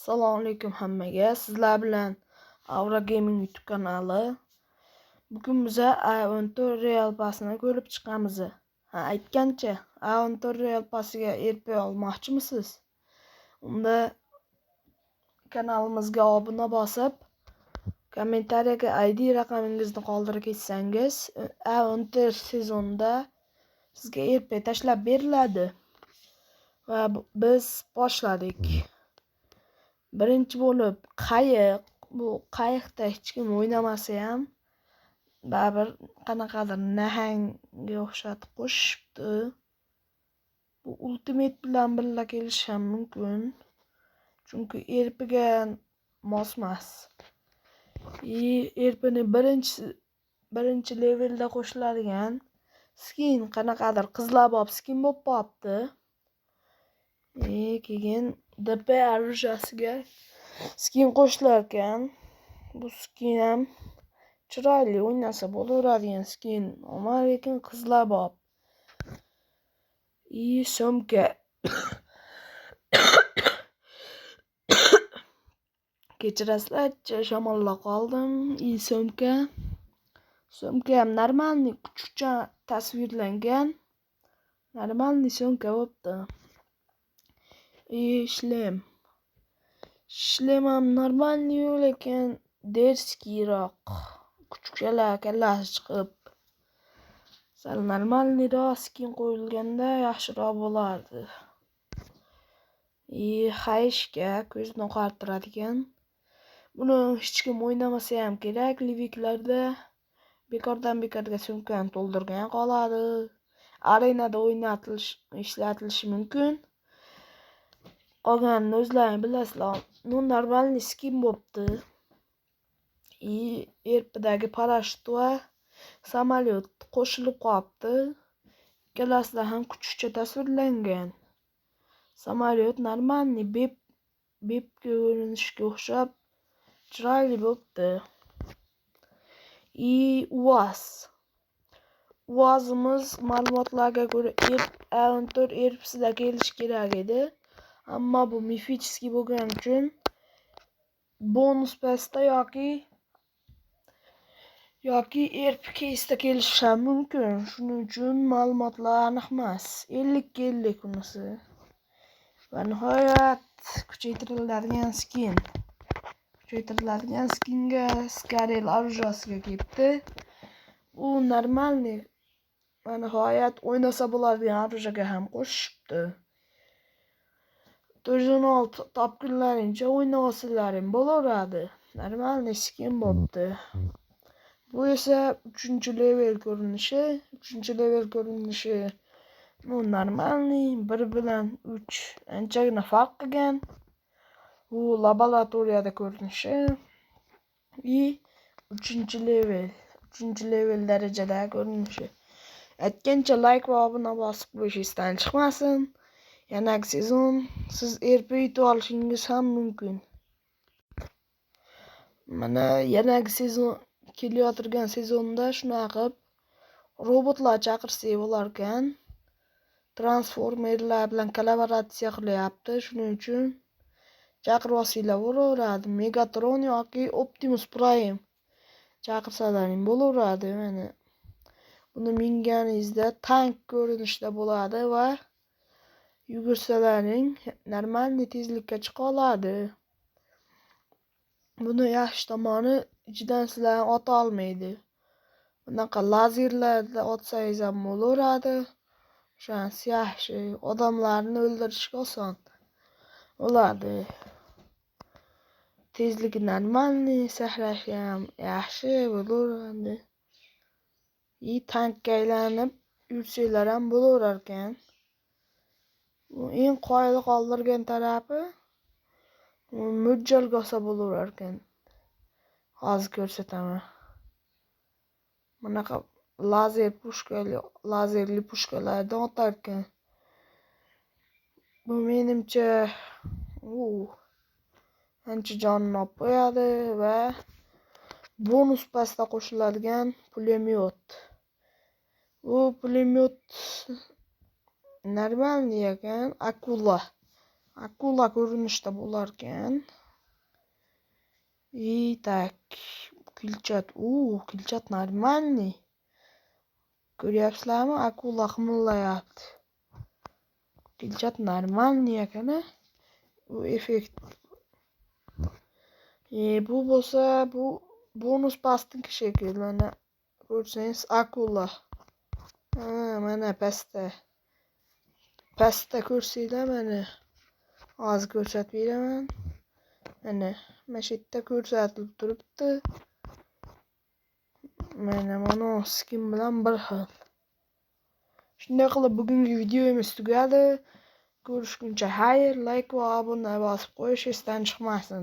Assalomu alaykum hammaga. Sizlar bilan Aura Gaming YouTube kanali. Bugun biz A14 Real Pass'ini ko'rib chiqamiz. Aytgancha, A14 Real Pass'iga erib olmoqchimisiz? Unda kanalimizga obuna bosib, kommentariyaga ID raqamingizni qoldirib ketsangiz, A14 sezonda sizga erib tashlab beriladi. Va biz boshladik. Birinchi bo'lib qayiq. Bu qayiqda hech kim o'ynamasa ham baribir qanaqadir nahangga o'xshatib qo'shibdi. Bu ultimate bilan birga kelishi ham mumkin. Chunki erpiga mosmas. Erpini birinchi levelda qo'shiladigan skin qanaqadir qizlabob skin bo'lib qolibdi. Keyin DP оружияsiga skin qo'shilar ekan. Bu skin ham chiroyli, o'ynasa bo'laveradigan skin, ammo lekin qizlabob. So'mka. Kechirasizlar, shamollab qoldim. So'mka. So'mka ham normalniy kuchukcha tasvirlangan. Normalniy so'mka bo'pti. Shlem. Shlem ham normalniy, lekin derskiyroq. Kuchukchalar kallasi chiqib. Sal normalniyroq skin qo'yilganda yaxshiroq bo'lardi. Hayishga ko'zni oqartiradigan. Buni hech kim o'ynamasa ham kerak. Liviklarda bekordan bekorga so'mkani to'ldirgan qoladi. Arenada ishlatilishi mumkin. Qolganini o'zlaring bilasizlar. Normalniy skin bo'pti. Erpidagi parashyut va samolyot qo'shilib qolibdi. Ikkalasida ham kuchukcha tasvirlangan. Samolyot normalniy bep ko'rinishga o'xshab chiroyli bo'pti. UAZ. UAZimiz ma'lumotlarga ko'ra A14 erpsida kelish kerak edi. Ammo bu mifический bo'lgani uchun bonus pasta yoki erp keysda kelishi ham mumkin. Shuning uchun ma'lumotlar aniq emas. 50/50 bunisi. Va nihoyat kuchaytiriladigan skin. Kuchaytiriladigan skinga Skarel оружияsiga kelibdi. U normalniy va nihoyat o'ynasa bo'ladigan оружияga ham qo'shishibdi. 416 topgunlarincha o'ynab olsalaring bo'laveradi. Normalniy skin bo'pti. Bu esa 3-level ko'rinishi. 3-level ko'rinishi bu normalniy 1 bilan 3 anchagina farq qilgan. Bu laboratoriyada ko'rinishi. 3-level. 3-level darajada ko'rinishi. Aytgancha like va obuna bosib qo'yishingizdan chiqmasin. Yanagi sezon siz erp yutib olishingiz ham mumkin. Mana yanagi sezon kelayotgan sezonda shunaqa qilib robotlar chaqirsak bo'lar ekan. Transformerlar bilan kollaboratsiya qilyapti. Shuning uchun chaqirib olsanglar bo'laveradi. Megatron yoki Optimus Prime chaqirsalaring bo'laveradi. Mana buni minganingizda tank ko'rinishida bo'ladi va yugursalaring normalniy tezlikka chiqa oladi. Buni yaxshi tomoni ichidan sizlar ota olmaydi. Bunaqa lazerlarda otsangiz ham bo'laveradi. Shunisi yaxshi. Odamlarni o'ldirishga oson bo'ladi. Tezligi normalniy, saqlashi ham yaxshi bo'laveradi. Tankga aylanib yursanglar ham bo'laverar ekan. Bu eng qoyil qoldirgan tarafi mo'ljalga olsa bo'laverar ekan. Hozir ko'rsataman. Bunaqa lazerli pushkalardan otar ekan. Bu menimcha ancha jonni olib qo'yadi va bonus pasta qo'shiladigan pulemyot. Bu pulemyot normalniy ekan, akula. Akula ko'rinishda bo'larkan. Так, kulchat. Kulchat нормальный. Ko'ryapsizlarmi? Akula qimirlayapti. Kulchat нормальный ekan. Bu effekt. Bu bo'lsa, bu bonus pastniki shekilli. Mana ko'rsangiz akula. Mana pastda ko'rsanglar mana. Hozir ko'rsatib beraman. Mana shu yerda ko'rsatilib turibdi. Mana skin bilan bir xil. Shunday qilib bugungi videomiz tugadi. Ko'rishguncha xayr, like va obuna bosib qo'yish esdan chiqmasin.